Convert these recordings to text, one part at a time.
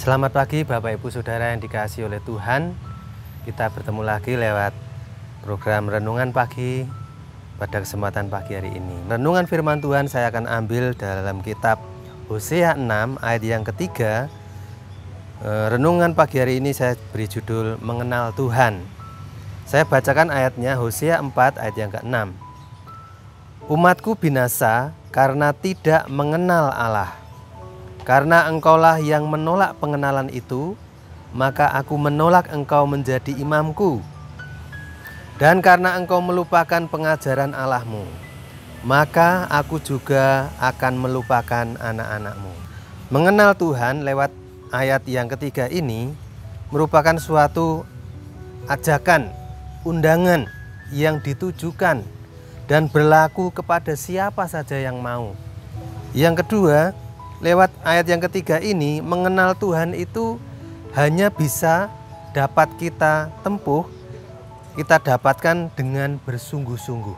Selamat pagi Bapak Ibu Saudara yang dikasihi oleh Tuhan. Kita bertemu lagi lewat program Renungan Pagi pada kesempatan pagi hari ini. Renungan firman Tuhan saya akan ambil dalam kitab Hosea 6 ayat yang ketiga. Renungan pagi hari ini saya beri judul Mengenal Tuhan. Saya bacakan ayatnya, Hosea 4 ayat yang ke-6. Umatku binasa karena tidak mengenal Allah. Karena engkaulah yang menolak pengenalan itu, maka aku menolak engkau menjadi imamku. Dan karena engkau melupakan pengajaran Allahmu, maka aku juga akan melupakan anak-anakmu. Mengenal Tuhan lewat ayat yang ketiga ini merupakan suatu ajakan, undangan yang ditujukan dan berlaku kepada siapa saja yang mau. Yang kedua, lewat ayat yang ketiga ini, mengenal Tuhan itu hanya bisa dapat kita tempuh, kita dapatkan dengan bersungguh-sungguh.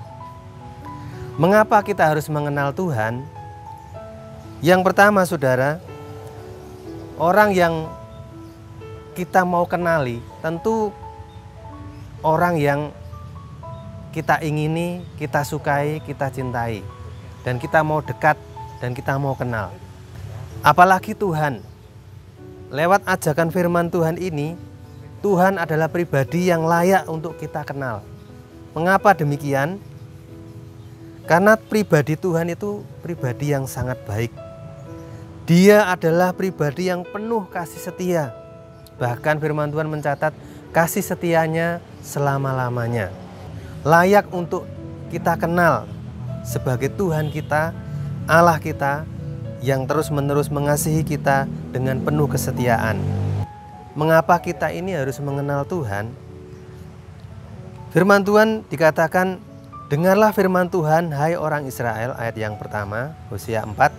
Mengapa kita harus mengenal Tuhan? Yang pertama, saudara, orang yang kita mau kenali tentu orang yang kita ingini, kita sukai, kita cintai, dan kita mau dekat dan kita mau kenal. Apalagi Tuhan. Lewat ajakan firman Tuhan ini, Tuhan adalah pribadi yang layak untuk kita kenal. Mengapa demikian? Karena pribadi Tuhan itu pribadi yang sangat baik. Dia adalah pribadi yang penuh kasih setia. Bahkan firman Tuhan mencatat kasih setianya selama-lamanya. Layak untuk kita kenal sebagai Tuhan kita, Allah kita, yang terus-menerus mengasihi kita dengan penuh kesetiaan. Mengapa kita ini harus mengenal Tuhan? Firman Tuhan dikatakan, dengarlah firman Tuhan, hai orang Israel, ayat yang pertama, Hosea 4.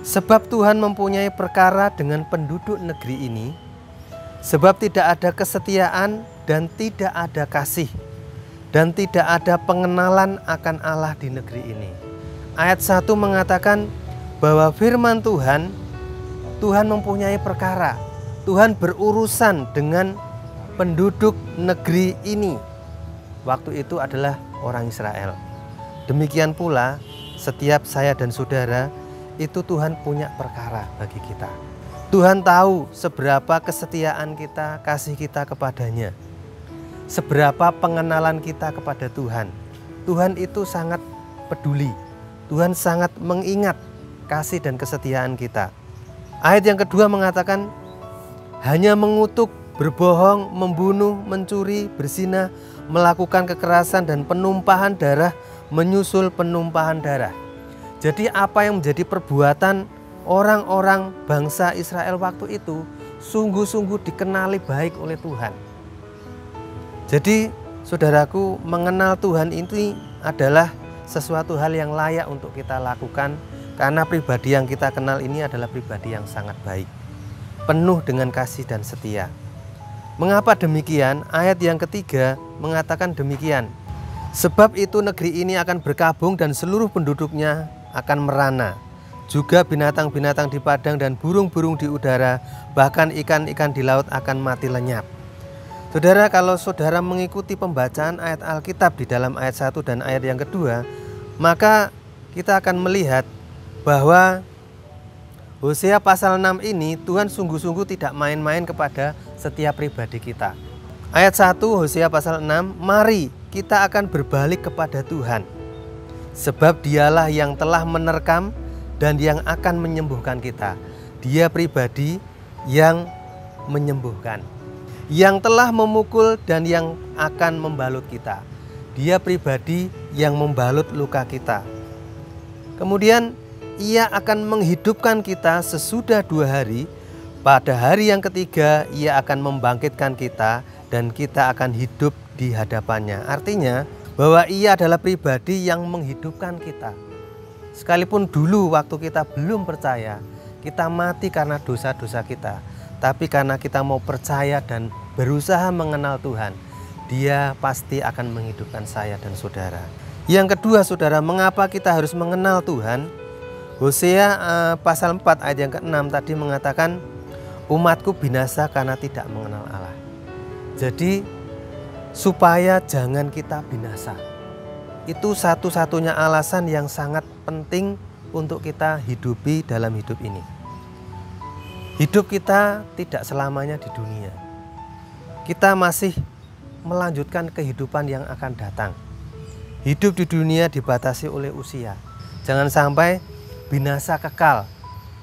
Sebab Tuhan mempunyai perkara dengan penduduk negeri ini, sebab tidak ada kesetiaan dan tidak ada kasih, dan tidak ada pengenalan akan Allah di negeri ini. Ayat 1 mengatakan bahwa firman Tuhan mempunyai perkara. Tuhan berurusan dengan penduduk negeri ini. Waktu itu adalah orang Israel. Demikian pula setiap saya dan saudara itu Tuhan punya perkara bagi kita. Tuhan tahu seberapa kesetiaan kita, kasih kita kepadanya. Seberapa pengenalan kita kepada Tuhan. Tuhan itu sangat peduli. Tuhan sangat mengingat kasih dan kesetiaan kita. Ayat yang kedua mengatakan, hanya mengutuk, berbohong, membunuh, mencuri, berzina, melakukan kekerasan dan penumpahan darah, menyusul penumpahan darah. Jadi apa yang menjadi perbuatan orang-orang bangsa Israel waktu itu sungguh-sungguh dikenali baik oleh Tuhan. Jadi saudaraku, mengenal Tuhan ini adalah sesuatu hal yang layak untuk kita lakukan. Karena pribadi yang kita kenal ini adalah pribadi yang sangat baik, penuh dengan kasih dan setia. Mengapa demikian? Ayat yang ketiga mengatakan demikian. Sebab itu negeri ini akan berkabung dan seluruh penduduknya akan merana. Juga binatang-binatang di padang dan burung-burung di udara, bahkan ikan-ikan di laut akan mati lenyap. Saudara, kalau saudara mengikuti pembacaan ayat Alkitab di dalam ayat 1 dan ayat yang kedua, maka kita akan melihat bahwa Hosea pasal 6 ini Tuhan sungguh-sungguh tidak main-main kepada setiap pribadi kita. Ayat 1 Hosea pasal 6, mari kita akan berbalik kepada Tuhan. Sebab dialah yang telah menerkam dan yang akan menyembuhkan kita. Dia pribadi yang menyembuhkan. Yang telah memukul dan yang akan membalut kita. Dia pribadi yang membalut luka kita. Kemudian Ia akan menghidupkan kita sesudah 2 hari. Pada hari yang ketiga Ia akan membangkitkan kita dan kita akan hidup di hadapannya. Artinya bahwa Ia adalah pribadi yang menghidupkan kita. Sekalipun dulu waktu kita belum percaya, kita mati karena dosa-dosa kita. Tapi karena kita mau percaya dan berusaha mengenal Tuhan, Dia pasti akan menghidupkan saya dan saudara. Yang kedua, saudara, mengapa kita harus mengenal Tuhan? Hosea pasal 4 ayat yang ke-6 tadi mengatakan, umatku binasa karena tidak mengenal Allah. Jadi supaya jangan kita binasa, itu satu-satunya alasan yang sangat penting untuk kita hidupi dalam hidup ini. Hidup kita tidak selamanya di dunia. Kita masih melanjutkan kehidupan yang akan datang. Hidup di dunia dibatasi oleh usia. Jangan sampai binasa kekal.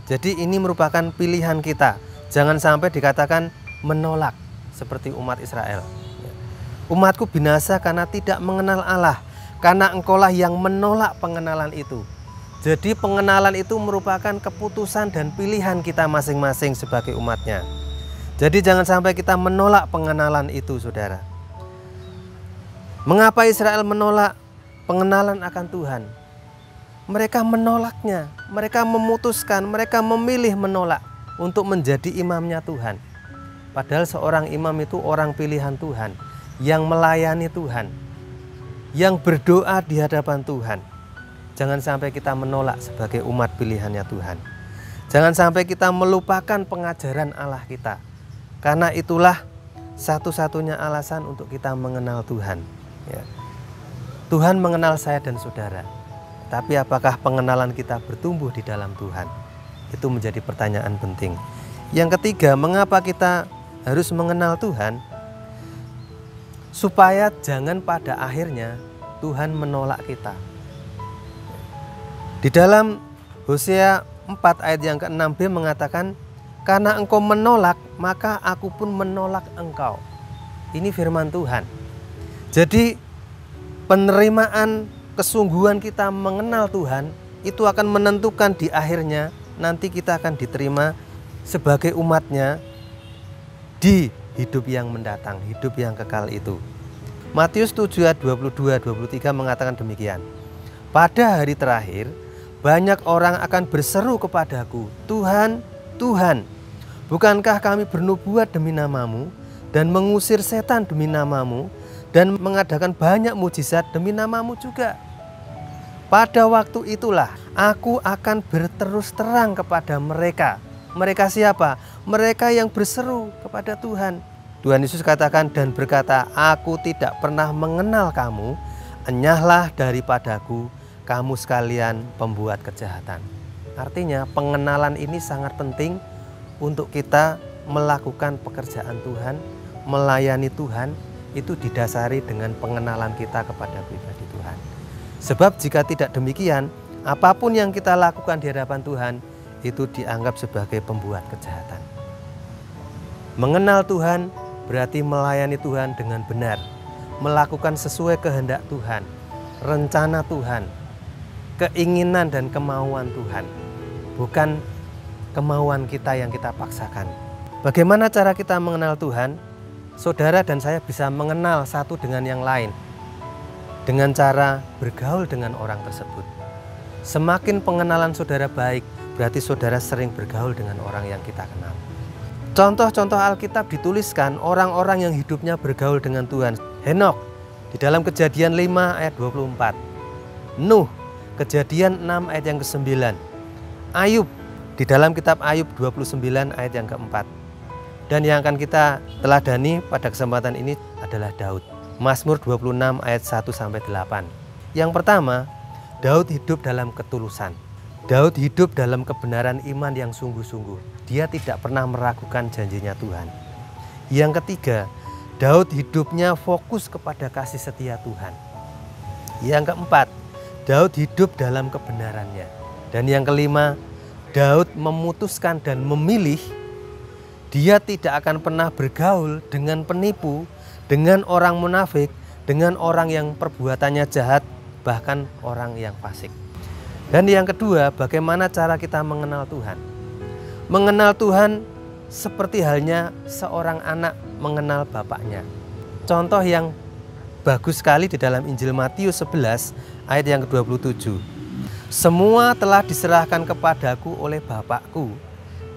Jadi ini merupakan pilihan kita. Jangan sampai dikatakan menolak seperti umat Israel. Umatku binasa karena tidak mengenal Allah. Karena engkaulah yang menolak pengenalan itu. Jadi pengenalan itu merupakan keputusan dan pilihan kita masing-masing sebagai umatnya. Jadi jangan sampai kita menolak pengenalan itu, saudara. Mengapa Israel menolak pengenalan akan Tuhan? Mereka menolaknya, mereka memutuskan, mereka memilih menolak untuk menjadi imamnya Tuhan. Padahal seorang imam itu orang pilihan Tuhan, yang melayani Tuhan, yang berdoa di hadapan Tuhan. Jangan sampai kita menolak sebagai umat pilihannya Tuhan. Jangan sampai kita melupakan pengajaran Allah kita. Karena itulah satu-satunya alasan untuk kita mengenal Tuhan. Ya. Tuhan mengenal saya dan saudara. Tapi apakah pengenalan kita bertumbuh di dalam Tuhan? Itu menjadi pertanyaan penting. Yang ketiga, mengapa kita harus mengenal Tuhan? Supaya jangan pada akhirnya Tuhan menolak kita. Di dalam Hosea 4 ayat yang ke-6b mengatakan, karena engkau menolak, maka aku pun menolak engkau. Ini firman Tuhan. Jadi penerimaan kesungguhan kita mengenal Tuhan itu akan menentukan di akhirnya nanti kita akan diterima sebagai umatnya di hidup yang mendatang, hidup yang kekal itu. Matius 7 ayat 22-23 mengatakan demikian. Pada hari terakhir banyak orang akan berseru kepadaku, Tuhan, Tuhan, bukankah kami bernubuat demi namamu dan mengusir setan demi namamu dan mengadakan banyak mujizat demi namamu juga? Pada waktu itulah aku akan berterus terang kepada mereka. Mereka siapa? Mereka yang berseru kepada Tuhan. Tuhan Yesus katakan dan berkata, aku tidak pernah mengenal kamu, enyahlah daripadaku, kamu sekalian pembuat kejahatan. Artinya pengenalan ini sangat penting untuk kita melakukan pekerjaan Tuhan, melayani Tuhan, itu didasari dengan pengenalan kita kepada pribadi Tuhan. Sebab jika tidak demikian, apapun yang kita lakukan di hadapan Tuhan, itu dianggap sebagai pembuat kejahatan. Mengenal Tuhan berarti melayani Tuhan dengan benar, melakukan sesuai kehendak Tuhan, rencana Tuhan, keinginan dan kemauan Tuhan, bukan kemauan kita yang kita paksakan. Bagaimana cara kita mengenal Tuhan? Saudara dan saya bisa mengenal satu dengan yang lain dengan cara bergaul dengan orang tersebut. Semakin pengenalan saudara baik, berarti saudara sering bergaul dengan orang yang kita kenal. Contoh-contoh Alkitab dituliskan orang-orang yang hidupnya bergaul dengan Tuhan. Henokh di dalam Kejadian 5 ayat 24. Nuh, Kejadian 6 ayat yang ke-9. Ayub di dalam kitab Ayub 29 ayat yang ke-4. Dan yang akan kita teladani pada kesempatan ini adalah Daud. Mazmur 26 ayat 1-8. Yang pertama, Daud hidup dalam ketulusan. Daud hidup dalam kebenaran iman yang sungguh-sungguh. Dia tidak pernah meragukan janjinya Tuhan. Yang ketiga, Daud hidupnya fokus kepada kasih setia Tuhan. Yang keempat, Daud hidup dalam kebenarannya. Dan yang kelima, Daud memutuskan dan memilih dia tidak akan pernah bergaul dengan penipu, dengan orang munafik, dengan orang yang perbuatannya jahat, bahkan orang yang fasik. Dan yang kedua, bagaimana cara kita mengenal Tuhan? Mengenal Tuhan seperti halnya seorang anak mengenal bapaknya. Contoh yang bagus sekali di dalam Injil Matius 11 ayat yang ke-27. Semua telah diserahkan kepadaku oleh Bapakku,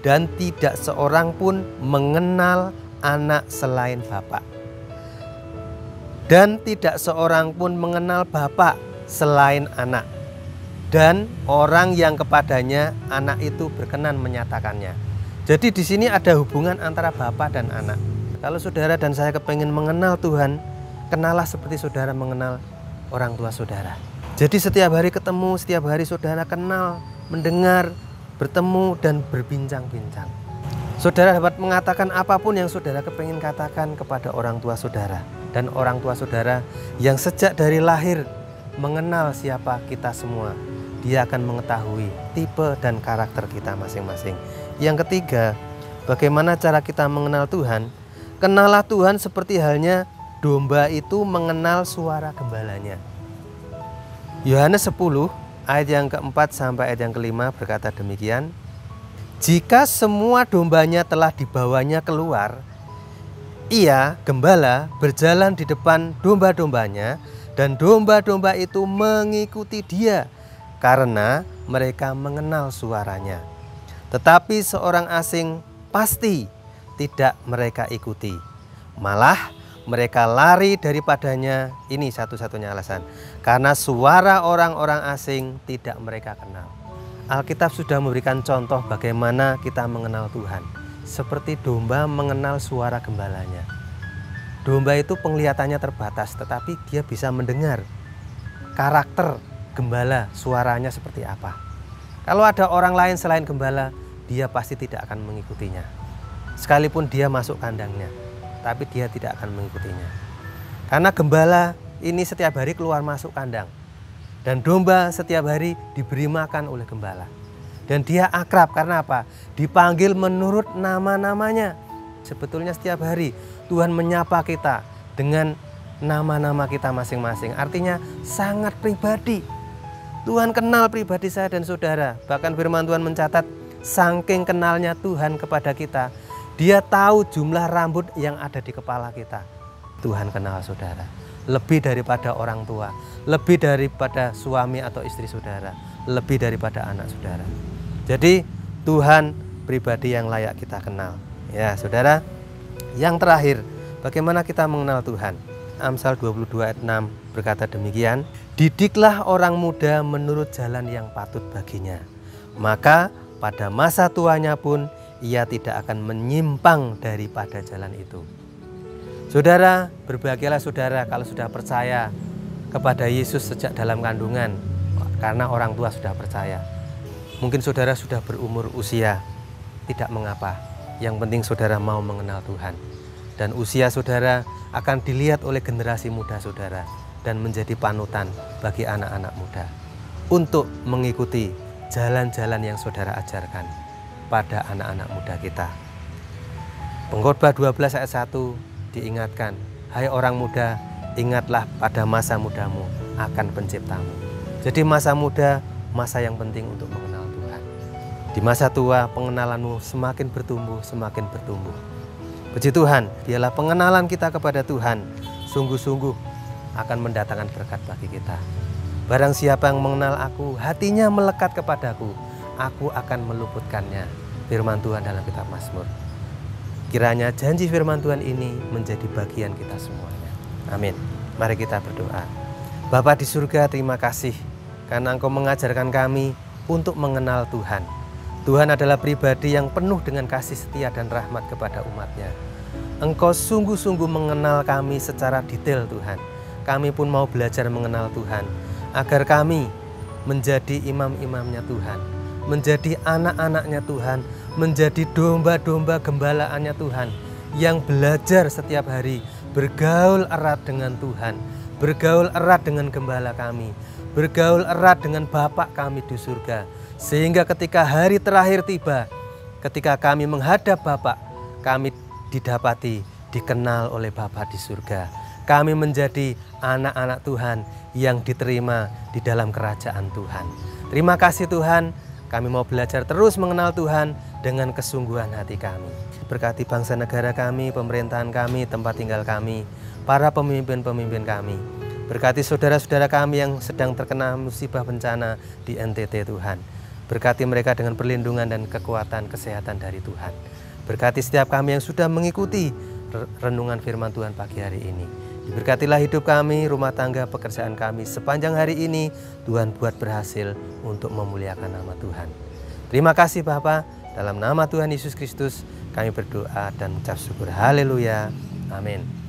dan tidak seorang pun mengenal anak selain Bapa. Dan tidak seorang pun mengenal Bapa selain anak. Dan orang yang kepadanya anak itu berkenan menyatakannya. Jadi di sini ada hubungan antara Bapa dan anak. Kalau saudara dan saya kepengen mengenal Tuhan, kenalah seperti saudara mengenal orang tua saudara. Jadi setiap hari ketemu, setiap hari saudara kenal, mendengar, bertemu dan berbincang-bincang. Saudara dapat mengatakan apapun yang saudara kepengen katakan kepada orang tua saudara. Dan orang tua saudara yang sejak dari lahir mengenal siapa kita semua. Dia akan mengetahui tipe dan karakter kita masing-masing. Yang ketiga, bagaimana cara kita mengenal Tuhan? Kenalah Tuhan seperti halnya domba itu mengenal suara gembalanya. Yohanes 10 ayat yang keempat sampai ayat yang kelima berkata demikian. Jika semua dombanya telah dibawanya keluar, ia, gembala, berjalan di depan domba-dombanya, dan domba-domba itu mengikuti dia, karena mereka mengenal suaranya. Tetapi seorang asing pasti tidak mereka ikuti. Malah mereka lari daripadanya, ini satu-satunya alasan, karena suara orang-orang asing tidak mereka kenal. Alkitab sudah memberikan contoh bagaimana kita mengenal Tuhan. Seperti domba mengenal suara gembalanya. Domba itu penglihatannya terbatas, tetapi dia bisa mendengar karakter gembala, suaranya seperti apa. Kalau ada orang lain selain gembala, dia pasti tidak akan mengikutinya. Sekalipun dia masuk kandangnya, tapi dia tidak akan mengikutinya. Karena gembala ini setiap hari keluar masuk kandang. Dan domba setiap hari diberi makan oleh gembala. Dan dia akrab karena apa? Dipanggil menurut nama-namanya. Sebetulnya setiap hari Tuhan menyapa kita dengan nama-nama kita masing-masing. Artinya sangat pribadi. Tuhan kenal pribadi saya dan saudara. Bahkan firman Tuhan mencatat saking kenalnya Tuhan kepada kita, Dia tahu jumlah rambut yang ada di kepala kita. Tuhan kenal saudara. Lebih daripada orang tua, lebih daripada suami atau istri saudara, lebih daripada anak saudara. Jadi Tuhan pribadi yang layak kita kenal. Ya saudara, yang terakhir, bagaimana kita mengenal Tuhan? Amsal 22 ayat 6 berkata demikian, didiklah orang muda menurut jalan yang patut baginya, maka pada masa tuanya pun ia tidak akan menyimpang daripada jalan itu. Saudara, berbahagialah saudara kalau sudah percaya kepada Yesus sejak dalam kandungan, karena orang tua sudah percaya. Mungkin saudara sudah berumur usia, tidak mengapa. Yang penting saudara mau mengenal Tuhan. Dan usia saudara akan dilihat oleh generasi muda saudara dan menjadi panutan bagi anak-anak muda untuk mengikuti jalan-jalan yang saudara ajarkan pada anak-anak muda kita. Pengkhotbah 12 ayat 1 diingatkan, hai orang muda, ingatlah pada masa mudamu akan penciptamu. Jadi masa muda, masa yang penting untuk mengenal Tuhan. Di masa tua, pengenalanmu semakin bertumbuh, semakin bertumbuh. Puji Tuhan, biarlah pengenalan kita kepada Tuhan sungguh-sungguh akan mendatangkan berkat bagi kita. Barang siapa yang mengenal aku, hatinya melekat kepadaku, aku akan meluputkannya. Firman Tuhan dalam kitab Mazmur. Kiranya janji firman Tuhan ini menjadi bagian kita semuanya. Amin. Mari kita berdoa. Bapa di surga, terima kasih karena Engkau mengajarkan kami untuk mengenal Tuhan. Tuhan adalah pribadi yang penuh dengan kasih setia dan rahmat kepada umatnya. Engkau sungguh-sungguh mengenal kami secara detail Tuhan. Kami pun mau belajar mengenal Tuhan, agar kami menjadi imam-imamnya Tuhan, menjadi anak-anaknya Tuhan, menjadi domba-domba gembalaannya Tuhan, yang belajar setiap hari bergaul erat dengan Tuhan, bergaul erat dengan gembala kami, bergaul erat dengan Bapa kami di surga, sehingga ketika hari terakhir tiba, ketika kami menghadap Bapa, kami didapati dikenal oleh Bapa di surga. Kami menjadi anak-anak Tuhan yang diterima di dalam kerajaan Tuhan. Terima kasih Tuhan, kami mau belajar terus mengenal Tuhan dengan kesungguhan hati kami. Berkati bangsa negara kami, pemerintahan kami, tempat tinggal kami, para pemimpin-pemimpin kami. Berkati saudara-saudara kami yang sedang terkena musibah bencana di NTT Tuhan. Berkati mereka dengan perlindungan dan kekuatan kesehatan dari Tuhan. Berkati setiap kami yang sudah mengikuti renungan firman Tuhan pagi hari ini. Diberkatilah hidup kami, rumah tangga, pekerjaan kami sepanjang hari ini. Tuhan buat berhasil untuk memuliakan nama Tuhan. Terima kasih Bapa, Dalam nama Tuhan Yesus Kristus kami berdoa dan mengucap syukur. Haleluya. Amin.